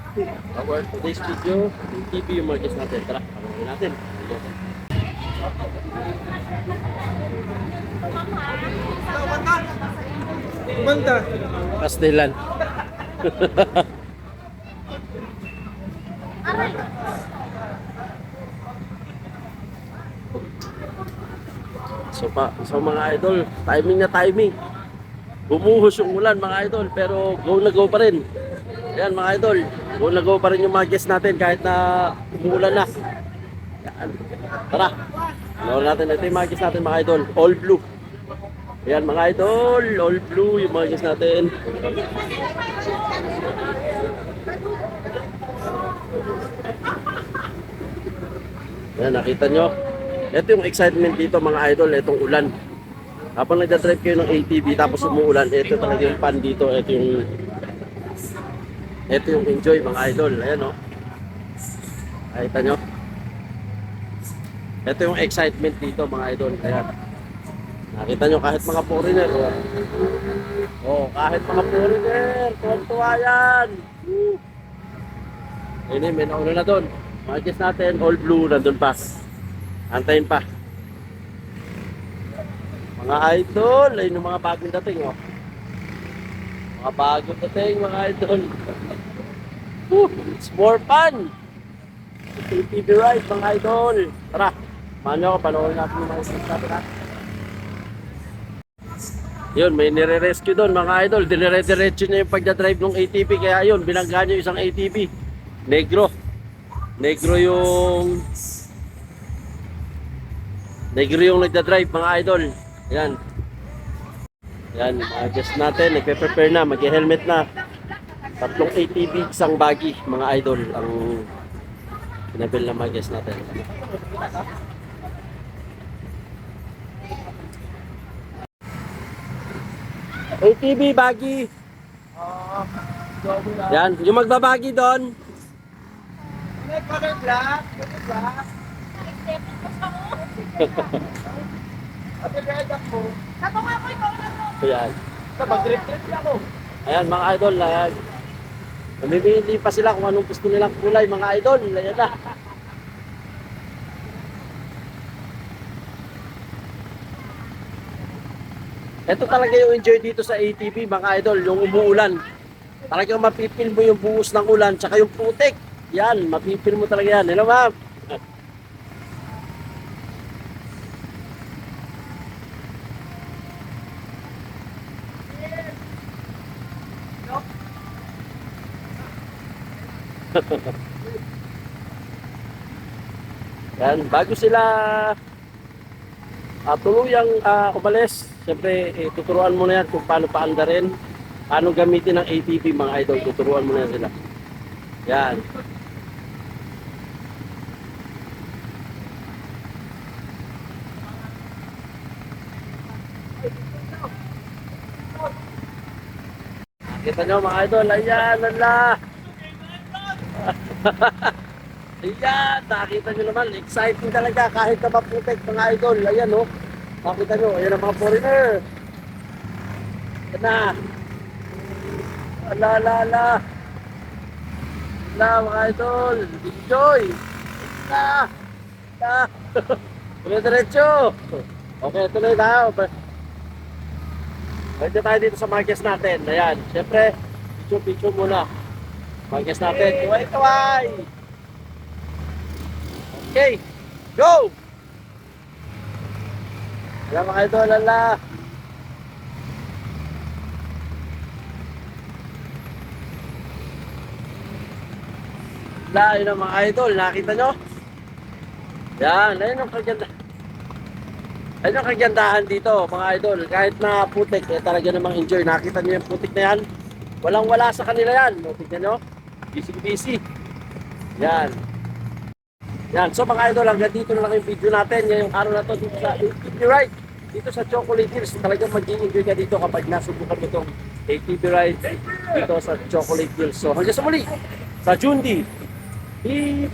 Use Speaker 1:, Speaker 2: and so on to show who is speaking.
Speaker 1: Our today's video, TV yung mga guest natin. Tara, panoorin natin.
Speaker 2: Kumanta.
Speaker 1: Pastilan. So mga idol, timing na timing. Bumuhos yung ulan mga idol, pero go na go pa rin. Ayan mga idol, go na go pa rin yung mga guest natin kahit na umuulan na. Ayan. Tara, panoorin natin ito yung mga guest natin mga idol, all blue. Ayan mga idol, all blue yung mga guest natin. Ayan, nakita nyo. Ito yung excitement dito mga idol, itong ulan. Habang nagdadrive kayo ng ATV tapos umuulan, ito talaga yung fun dito. Ito yung enjoy mga idol. Ayan o. Nakita nyo. Ito yung excitement dito mga idol. Ayan. Nakita nyo kahit mga foreigner. Kahit mga foreigner. Tuwan-tuwa yan. Ayun, may nauna na doon. Mga guest natin, all blue, nandun pa. Antayin pa. Mga idol, ayun yung mga bagong dating, oh. Mga bagong dating, mga idol. It's more fun. ATV ride, mga idol. Tara, maano ako, panoorin natin yung mga guest natin, ha. Yun, may nire-rescue doon, mga idol. Dire-diretso niya yung pagdadrive ng ATV, kaya yun, binangga niyo isang ATV. Negro yung nagdadrive mga idol. Yan. Yan, mga guest natin, nagpe-prepare na, mag-helmet na. Tatlong ATV, isang buggy, mga idol, ang pinabil na mga guest natin. ATV, buggy. Yan, yung magbabagi doon.
Speaker 2: Color black. Ate red ako.
Speaker 3: Sabi ko ako, ikaw na mo.
Speaker 1: Ayan.
Speaker 2: Mag-trip ako.
Speaker 1: Ayan mga idol, namimili pa sila kung anong gusto nilang kulay mga idol. Ayan na. Ito talaga yung enjoy dito sa ATV mga idol, yung umuulan. Talagang mapipil mo yung buhos ng ulan tsaka yung putik. Yan, mapipil mo talaga yan. Hello ma'am. Yan, bago sila tuluyang umalis, siyempre tuturuan mo na yan kung paano paandarin, paano gamitin ang ATV mga idol, tuturuan mo na yan sila. Yan. Kita nyo mga idol, ayan, lala. Ayan, nakita nyo naman, exciting talaga kahit na maputik mga idol. Ayan o, nakita nyo, ayan ang mga foreigner. Ayan na. Ala. Ala mga idol, enjoy. Na. Diretso. Okay, tuloy na. Pwede tayo dito sa mga guest natin. Ayan, syempre, picture muna. Mga guest natin, kaway. Okay, go! Ayan mga idol, lala. Ayun ang mga idol, nakita nyo? Yan, ayun ang kaganda. Ayun ang kagandahan dito mga idol. Kahit na putik, talaga namang enjoy. Nakita nyo yung putik na yan? Walang-wala sa kanila yan. O, tignan nyo? Busy. Yan. Yan. So mga idol, hanggang dito na lang yung video natin. Ngayong araw na to dito sa ATV Ride. Dito sa Chocolate Hills. Talagang mag-i-enjoy ka dito kapag nasubukan mo itong ATV Ride dito sa Chocolate Hills. So hanggang sa muli, sa Jundi TV.